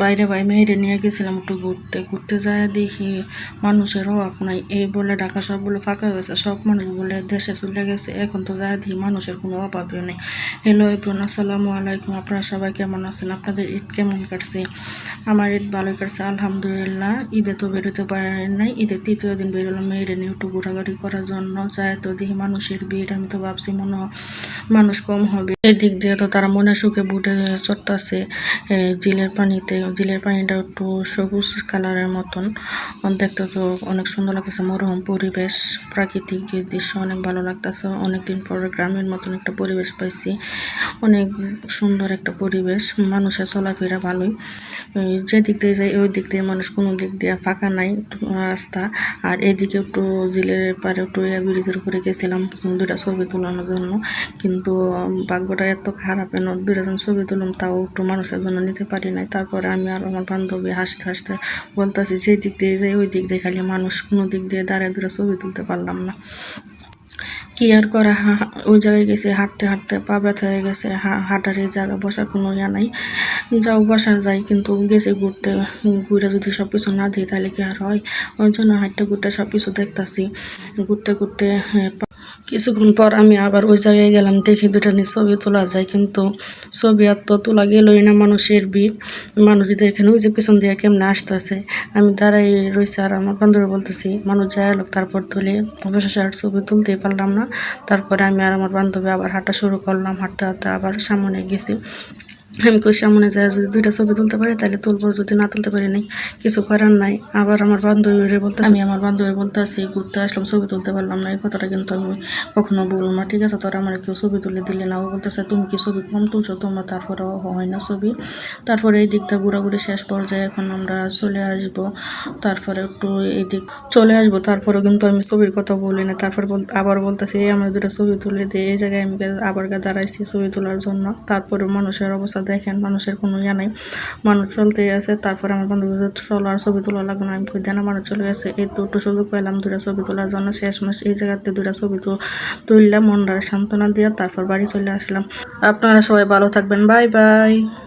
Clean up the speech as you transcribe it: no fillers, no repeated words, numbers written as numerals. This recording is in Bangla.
বাইরে ভাই মেয়েরে নিয়ে গেছিলাম একটু ঘুরতে ঘুরতে যায় দেখি মানুষের অভাব নাই। এই বলে ঢাকা সব বলে ফাঁকা হয়েছে, সব মানুষ বলে দেশে চলে গেছে। এখন তো যায় দেখি মানুষের কোনো অভাবই নেই। হ্যালো এভরিওয়ান, আসসালামু আলাইকুম। আপনারা সবাই কেমন আছেন? আপনাদের ঈদ কেমন কাটছে? আমার ঈদ ভালোই কাটছে আলহামদুলিল্লাহ। ঈদে তো বেরোতে পারেন নাই, ঈদের তৃতীয় দিন বেরোলাম মেয়েরে নিয়ে একটু ঘোরাঘুরি করার জন্য। যায় তো দেখি মানুষের ভিড়, আমি তো ভাবছি মনে হয় মানুষ কম হবে। এদিক দিয়ে তো তারা মনে সুখে বুটে চড়তেছে জিলের পানিতে। জিলের পানিটা একটু সবুজ কালারের মতন, দেখতে তো অনেক সুন্দর লাগতেছে। মনোরম পরিবেশ, প্রাকৃতিক দৃশ্য অনেক ভালো লাগতেছে। অনেকদিন পরে গ্রামের মতন একটা পরিবেশ পাইছি, অনেক সুন্দর একটা পরিবেশ। মানুষের চলাফেরা ভালোই, যে দিক দিয়ে যাই ওই দিক দিয়ে মানুষ, কোনো দিক দিয়ে ফাঁকা নাই রাস্তা। আর এদিকে একটু জিলের পারে একটু ব্রিজের উপরে গেছিলাম দুটা ছবি তোলানোর জন্য, কিন্তু ভাগ্যটা এত খারাপ, এন দুটা ছবি তুললাম তাও একটু মানুষের জন্য নিতে পারি নাই। তারপরে আমি আর আমার বান্ধবী হাসতে হাসতে বলতেছি যে দিক দিয়ে যাই ওই দিক দিয়ে খালি মানুষ, কোনো দিক দিয়ে দাঁড়ায় দুটা ছবি তুলতে পারলাম না। কি আর করা, ওই জায়গায় গেছে হাঁটতে হাঁটতে পা ব্যথা হয়ে গেছে। হাঁটার এই জায়গা বসার কোনো ইয়া নাই, যাও বসা যায়, কিন্তু গেছে ঘুরতে, ঘুরে যদি সব কিছু না দিই তাহলে কি আর হয়? ওই জন্য হাঁটতে ঘুরতে সব কিছু দেখতেছি। ঘুরতে ঘুরতে কিছুক্ষণ পর আমি আবার ওই জায়গায় গেলাম, দেখি দুটা নিয়ে ছবি তোলা যায়, কিন্তু ছবি আর তো তোলা গেলই না। মানুষের ভিড়, মানুষ দেখেন ওই যে পিছন দিয়ে কেমনে আসতেছে। আমি দাঁড়াই রয়েছি আর আমার বান্ধবী বলতেছি মানুষ যায় লোক তারপর তুলে, অবশেষে আর ছবি তুলতেই পারলাম না। তারপরে আমি আর আমার বান্ধবী আবার হাঁটা শুরু করলাম, হাঁটতে হাঁটতে আবার সামনে গেছি। আমি কই সামনে যায় যদি দুইটা ছবি তুলতে পারি তাহলে তুলবো, যদি না তুলতে পারি নাই কিছু করার নাই। আবার আমার বান্ধবীরে বলতে, আমি আমার বান্ধবী বলতেছি ঘুরতে আসলাম ছবি তুলতে পারলাম না, এই কথাটা কিন্তু আমি কখনো বলবো না, ঠিক আছে? তোরা আমার কেউ ছবি তুলে দিলে না। ও বলতেছে তুমি কি ছবি কম তুলছো তোমরা, তারপরে হয় না ছবি। তারপরে এই দিকটা ঘোরাঘুরি শেষ পর্যায়ে এখন আমরা চলে আসবো, তারপরে একটু এই দিক চলে আসবো। তারপরেও কিন্তু আমি ছবির কথা বলি না। তারপর আবার বলতেছি এই আমরা দুটো ছবি তুলে দিই। এই জায়গায় আমি আবার দাঁড়াইছি ছবি তোলার জন্য। তারপরে মানুষের অবস্থা দেখেন, মানুষের কোনো ইয়া নাই, মানুষ চলতেই আছে। তারপরে আমার বান্ধবী চলো আর ছবি তোলা লাগবে না, আমি কই দেন মানুষ চলে গেছে। এই তো একটু সুযোগ পেলাম দুটা ছবি তোলার জন্য। শেষমেশ এই জায়গাতে দুটা ছবি তুললাম, মনটারে সান্ত্বনা দিয়ে তারপর বাড়ি চলে আসলাম। আপনারা সবাই ভালো থাকবেন, বাই বাই।